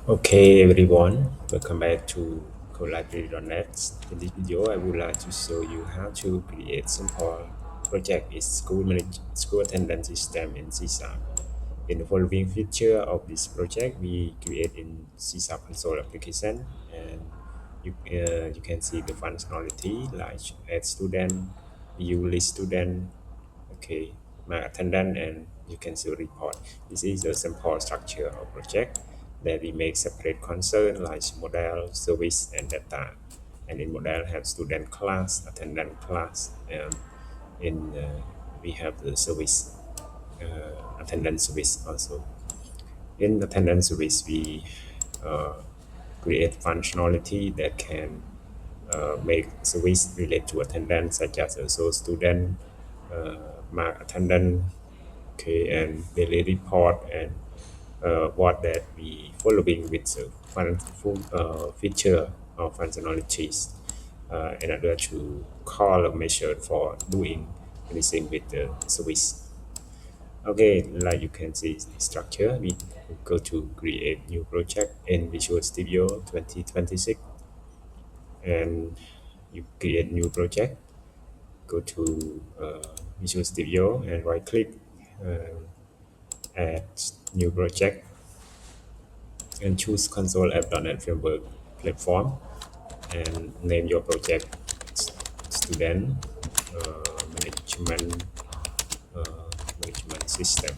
Okay, everyone, welcome back to CodeLibrary.net. In this video, I would like to show you how to create simple project with school attendance system in C Sharp. In the following feature of this project, we create in C Sharp console application, and you can see the functionality like add student, view list student, okay, my attendant, and you can see report. This is a simple structure of project that we make separate concern like model, service, and data. And in model have student class, attendant class, and in we have the service, attendance service also. In attendance service, we uh, create functionality that can make service relate to attendance, such as also student, mark attendance, okay, and daily report, and what that we following with the feature of functionalities in order to call a method for doing anything with the service. Okay, like you can see the structure, we go to create new project in Visual Studio 2026, and you create new project. Go to Visual Studio and right click, add new project, and choose console app.NET framework platform, and name your project student management management system.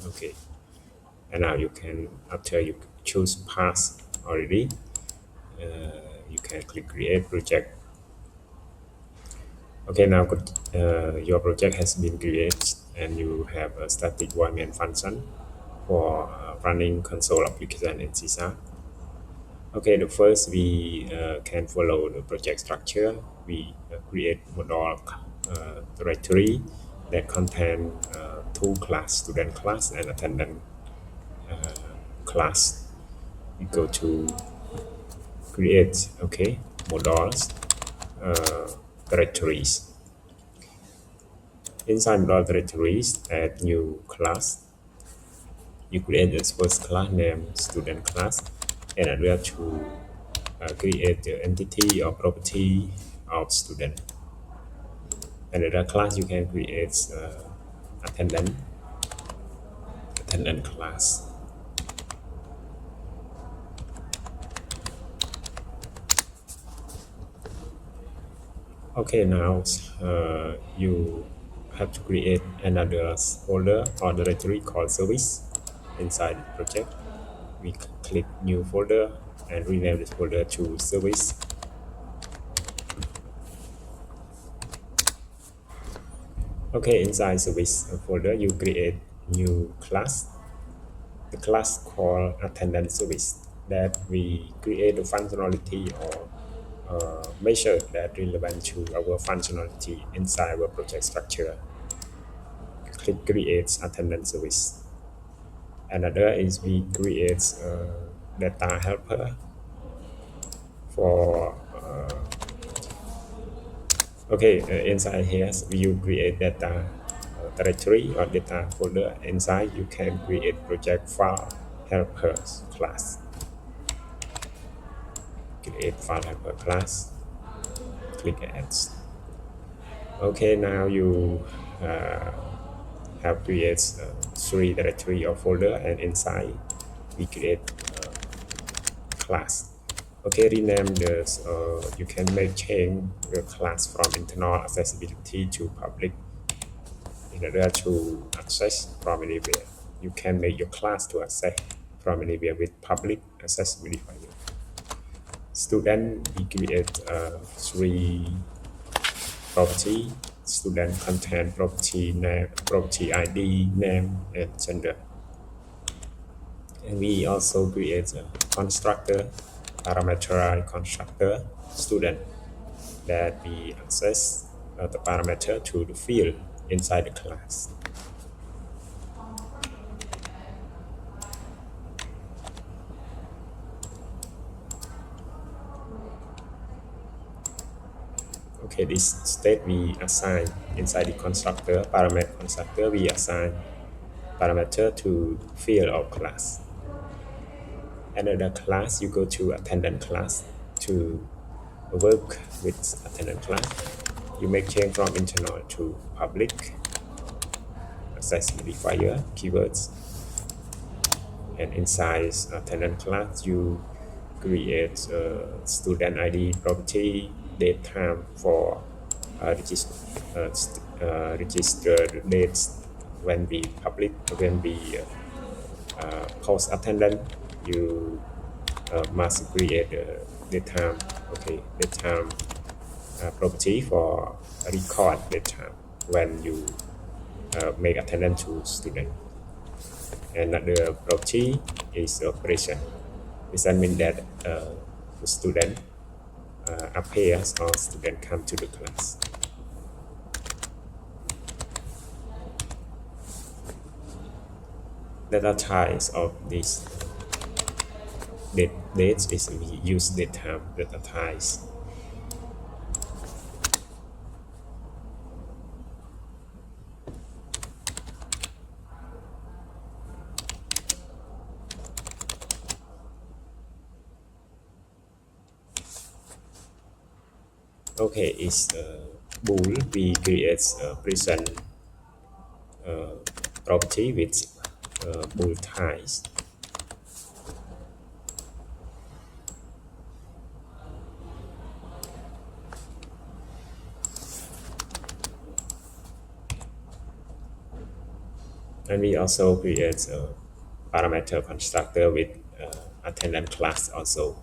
Okay, and now you can, after you choose pass already, you can click create project. Okay, now your project has been created, and you have a static void main function for running console application in C Sharp. Okay, the first we can follow the project structure. We create model directory that contain two class, student class and attendant class. We go to create, okay, models directories. Inside model directories, add new class. You create this first class name student class, and in order to create the entity or property of student. Another class you can create attendant attendant class. Okay, now you have to create another folder or directory called service inside the project. We click new folder and rename this folder to service. Okay, inside service folder, you create new class. The class called attendant service, that we create a functionality or measure that relevant to our functionality inside our project structure. Click create attendance service. Another is we create data helper for okay, inside here you create data directory or data folder. Inside you can create project file helpers class. Create file helper class, click add. Okay, now you have create three directory or folder, and inside we create class. Okay, rename this. You can make change the class from internal accessibility to public in order to access from anywhere. You can make your class to access from anywhere with public accessibility. Student, we create three property: student content, property name, property ID, name, and gender. And we also create a constructor, parameterized constructor student, that we access the parameter to the field inside the class. Okay, this state we assign inside the constructor, parameter constructor, we assign parameter to field of class. another class, you go to attendance class to work with attendance class. You make change from internal to public, access modifier, keywords, and inside attendance class, you create student ID property, date time for registered dates when we public, when we post attendance, you must create the time, okay, the time property for record the time when you make attendance to student. Another property is operation. This means that the student appears or student come to the class. Data types of this dates is we use data types. Okay, it's bool. We create a present property with bool types. And we also create a parameter constructor with attendance class also.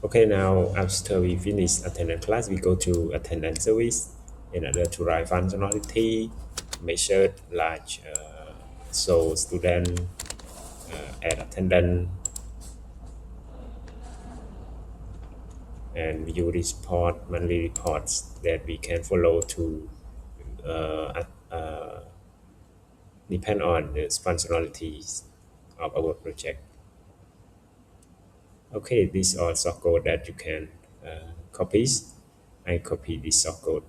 Okay, now after we finish attendance class, we go to attendance service in order to write functionality, measure large so student add attendance, and view report, monthly reports that we can follow to depend on the functionalities of our project. Okay, these are source code that you can copy. I copy this source code.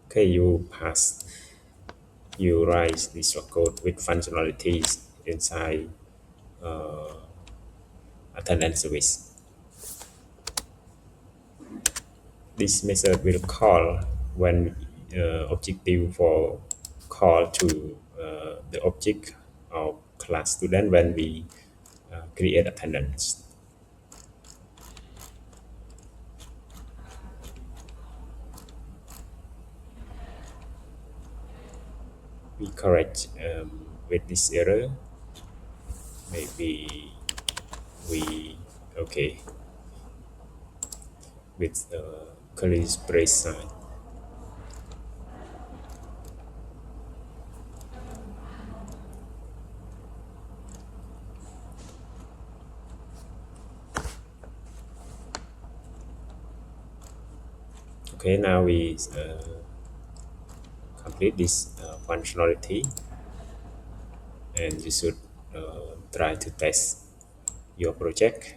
Okay, you write this source code with functionalities inside attendance service. This method will call when objective for call to the object of class student when we create attendance. We correct with this error. Maybe we okay with the curly brace sign. Okay, now we complete this functionality, and you should try to test your project.